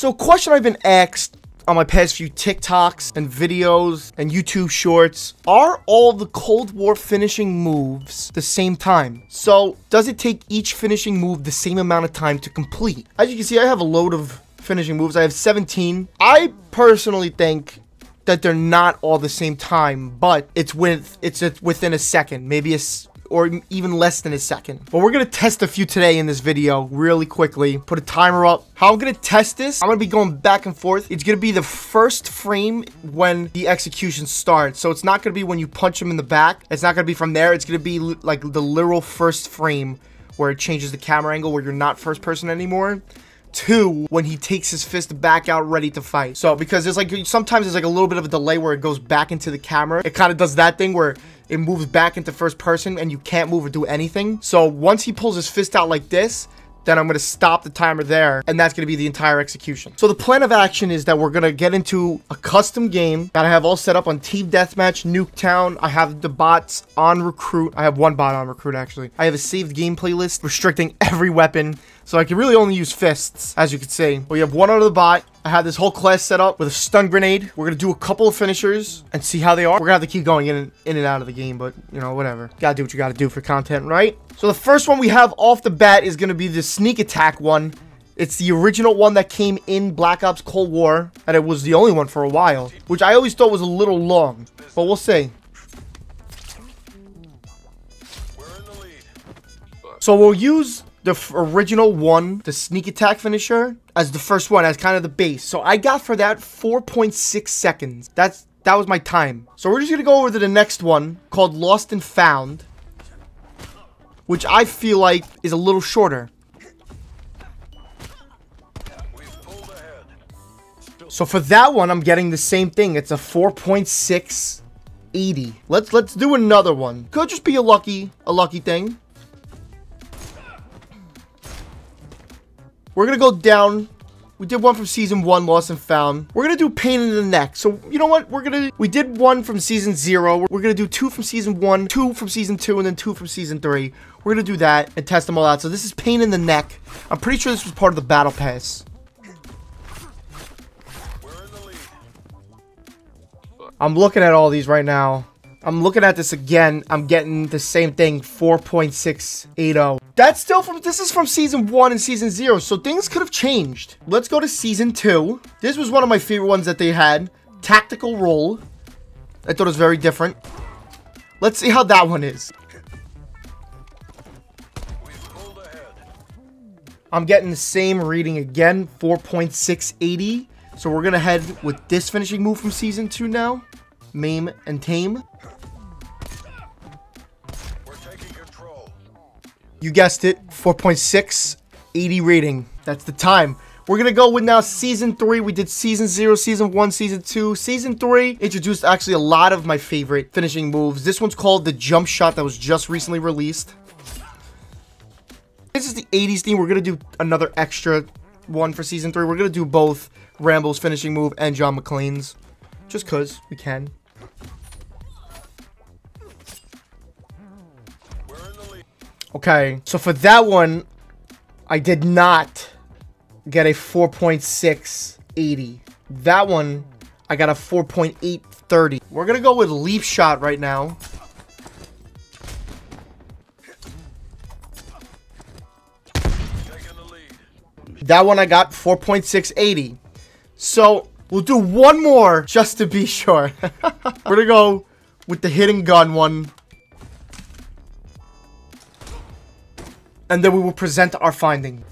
So a question I've been asked on my past few TikToks and videos and YouTube shorts, are all the Cold War finishing moves the same time? So does it take each finishing move the same amount of time to complete? As you can see, I have a load of finishing moves. I have 17. I personally think that they're not all the same time, but it's within a second, maybe or even less than a second. But we're gonna test a few today in this video really quickly. Put a timer up. How I'm gonna test this, I'm gonna be going back and forth. It's gonna be the first frame when the execution starts. So it's not gonna be when you punch him in the back. It's not gonna be from there. It's gonna be like the literal first frame where it changes the camera angle, where you're not first person anymore. 2, when he takes his fist back out ready to fight. So because there's like, sometimes there's like a little bit of a delay where it goes back into the camera. It kind of does that thing where it moves back into first person and you can't move or do anything. So once he pulls his fist out like this, then I'm going to stop the timer there, and that's going to be the entire execution. So the plan of action is that we're going to get into a custom game that I have all set up on Team Deathmatch, Nuketown. I have the bots on Recruit. I have one bot on Recruit, actually. I have a saved game playlist restricting every weapon, so I can really only use fists, as you can see. We have one under the bot. I have this whole class set up with a stun grenade. We're going to do a couple of finishers and see how they are. We're going to have to keep going in and out of the game, but, you know, whatever. Got to do what you got to do for content, right? So the first one we have off the bat is going to be the sneak attack one. It's the original one that came in Black Ops Cold War, and it was the only one for a while, which I always thought was a little long, but we'll see. So we'll use the original one, the sneak attack finisher, as the first one, as kind of the base. So I got for that 4.6 seconds. That was my time. So we're just gonna go over to the next one called Lost and Found, which I feel like is a little shorter. So for that one, I'm getting the same thing. It's a 4.680. Let's do another one. Could just be a lucky thing. We're gonna go down. We did one from season 1, Lost and Found. We're gonna do Pain in the Neck. So you know what? We did one from season 0. We're gonna do 2 from season 1, 2 from season 2, and then 2 from season 3. We're gonna do that and test them all out. So this is Pain in the Neck. I'm pretty sure this was part of the battle pass. I'm looking at all these right now. I'm looking at this again. I'm getting the same thing, 4.680. That's still this is from season 1 and season 0, so things could have changed. Let's go to season 2. This was one of my favorite ones that they had. Tactical Roll. I thought it was very different. Let's see how that one is. I'm getting the same reading again, 4.680. So we're going to head with this finishing move from season 2 now. Maim and Tame. You guessed it, 4.680 rating. That's the time. We're gonna go with now season 3. We did season 0, season 1, season 2. Season 3 introduced actually a lot of my favorite finishing moves. This one's called the jump shot that was just recently released. This is the 80s theme. We're gonna do another extra one for season 3. We're gonna do both Rambo's finishing move and John McClane's, just cause we can. Okay, so for that one, I did not get a 4.680. That one, I got a 4.830. We're gonna go with Leap Shot right now. That one I got 4.680. So we'll do one more just to be sure. We're gonna go with the hit and gun one. And then we will present our finding.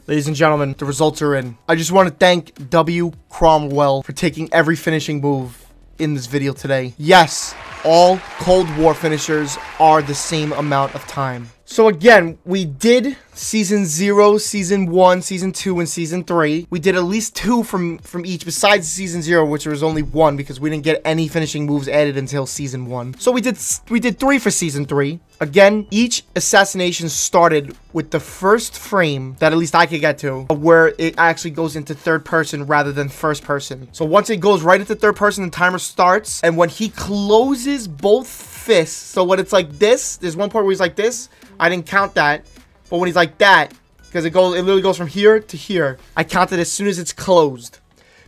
Ladies and gentlemen, the results are in. I just want to thank W. Cromwell for taking every finishing move in this video today. Yes, all Cold War finishers are the same amount of time. So again, we did season 0, season 1, season 2, and season 3. We did at least 2 from each besides season 0, which was only 1 because we didn't get any finishing moves added until season 1. So we did 3 for season 3. Again, each assassination started with the first frame that at least I could get to, where it actually goes into third person rather than first person. So once it goes right into third person, the timer starts, and when he closes both fists, so when it's like this, there's one part where he's like this, I didn't count that. But when he's like that, because it literally goes from here to here, I count it as soon as it's closed.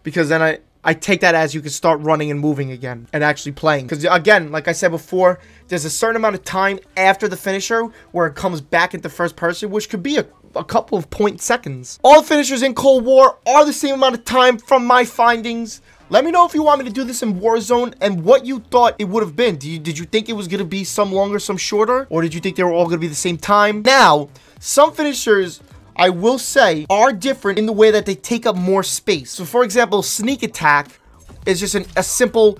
Because then I take that as you can start running and moving again and actually playing. Because again, like I said before, there's a certain amount of time after the finisher where it comes back into first person, which could be a couple of seconds. All the finishers in Cold War are the same amount of time from my findings. Let me know if you want me to do this in Warzone and what you thought it would have been. Did you think it was going to be some longer, some shorter? Or did you think they were all going to be the same time? Now, some finishers, I will say, are different in the way that they take up more space. So, for example, sneak attack is just a simple,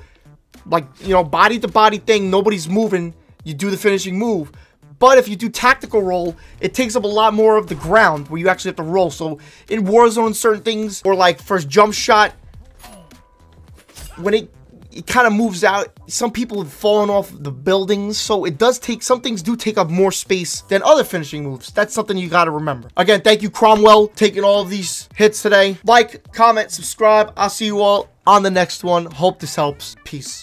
like, you know, body-to-body thing. Nobody's moving. You do the finishing move. But if you do tactical roll, it takes up a lot more of the ground where you actually have to roll. So, in Warzone, certain things, or like first jump shot, when it kind of moves out, some people have fallen off the buildings, so it does take, some things do take up more space than other finishing moves. That's something you got to remember. Again, thank you, Cromwell, taking all of these hits today. Like, comment, subscribe. I'll see you all on the next one. Hope this helps. Peace.